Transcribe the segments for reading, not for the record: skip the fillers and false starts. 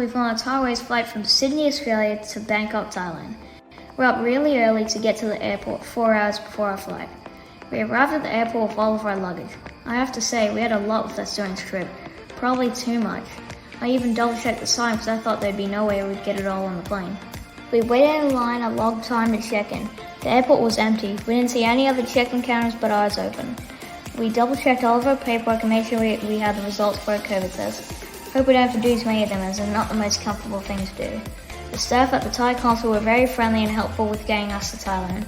we flew on a Thai Airways flight from Sydney, Australia to Bangkok, Thailand. We're up really early to get to the airport 4 hours before our flight. We arrived at the airport with all of our luggage. I have to say, we had a lot with us during this trip, probably too much. I even double checked the sign because I thought there'd be no way we'd get it all on the plane. We waited in line a long time to check in. The airport was empty. We didn't see any other check-in counters but ours open. We double checked all of our paperwork and made sure we had the results for our COVID test. Hope we don't have to do too many of them as they're not the most comfortable thing to do. The staff at the Thai consul were very friendly and helpful with getting us to Thailand.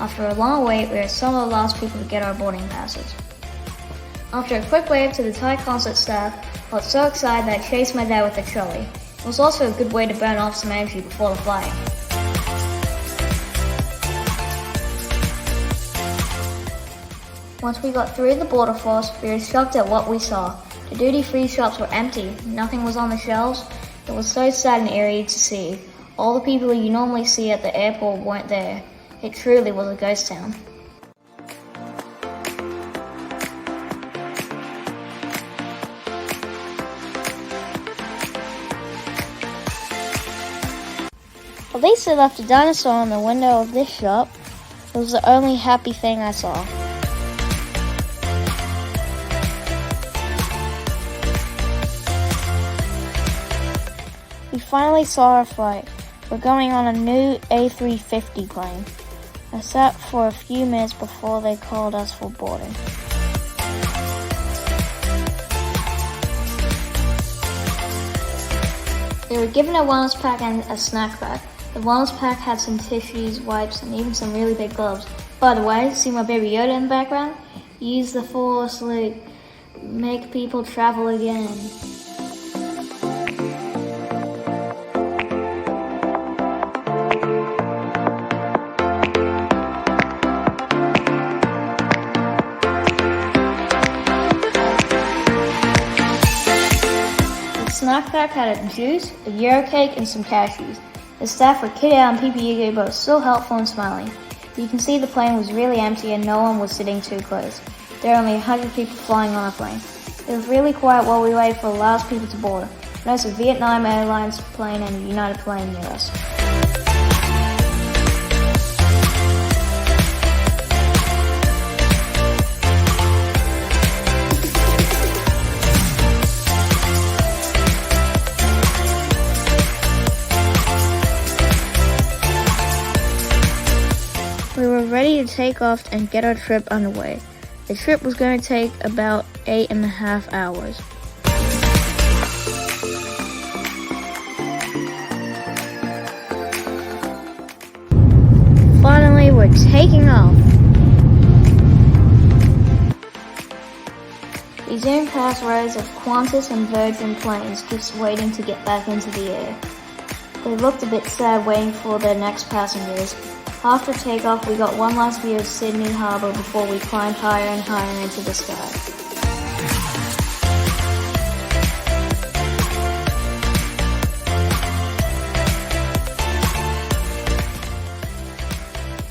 After a long wait, we were some of the last people to get our boarding passes. After a quick wave to the Thai consulate staff, I was so excited that I chased my dad with a trolley. It was also a good way to burn off some energy before the flight. Once we got through the border force, we were shocked at what we saw. The duty-free shops were empty, nothing was on the shelves. It was so sad and eerie to see. All the people you normally see at the airport weren't there. It truly was a ghost town. At least they left a dinosaur on the window of this shop. It was the only happy thing I saw. We finally saw our flight. We're going on a new A380 plane. I sat for a few minutes before they called us for boarding. They were given a wellness pack and a snack bag. The wellness pack had some tissues, wipes, and even some really big gloves. By the way, see my baby Yoda in the background? Use the force, Luke. Make people travel again. The snack pack had a juice, a gyro cake, and some cashews. The staff were kitted out in PPE gear but was still helpful and smiling. You can see the plane was really empty and no one was sitting too close. There were only 100 people flying on a plane. It was really quiet while we waited for the last people to board. Notice a Vietnam Airlines plane and a United plane near us. We were ready to take off and get our trip underway. The trip was going to take about 8.5 hours. Finally, we're taking off. We zoomed past rows of QANTAS and Virgin planes just waiting to get back into the air. They looked a bit sad waiting for their next passengers. After takeoff, we got one last view of Sydney Harbour before we climbed higher and higher into the sky.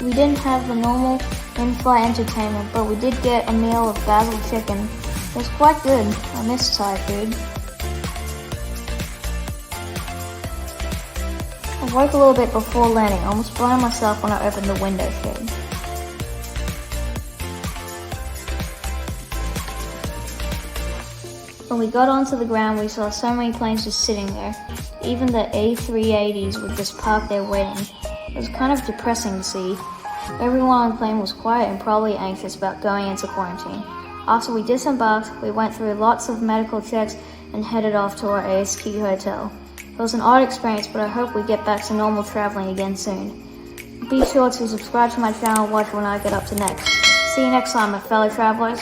We didn't have the normal in-flight entertainment, but we did get a meal of basil chicken. It was quite good. I miss Thai food. I woke a little bit before landing, almost blinded myself when I opened the window shade. When we got onto the ground, we saw so many planes just sitting there. Even the A380s were just parked there waiting. It was kind of depressing to see. Everyone on the plane was quiet and probably anxious about going into quarantine. After we disembarked, we went through lots of medical checks and headed off to our ASQ hotel. It was an odd experience, but I hope we get back to normal traveling again soon. Be sure to subscribe to my channel and watch when I get up to next. See you next time, my fellow travelers.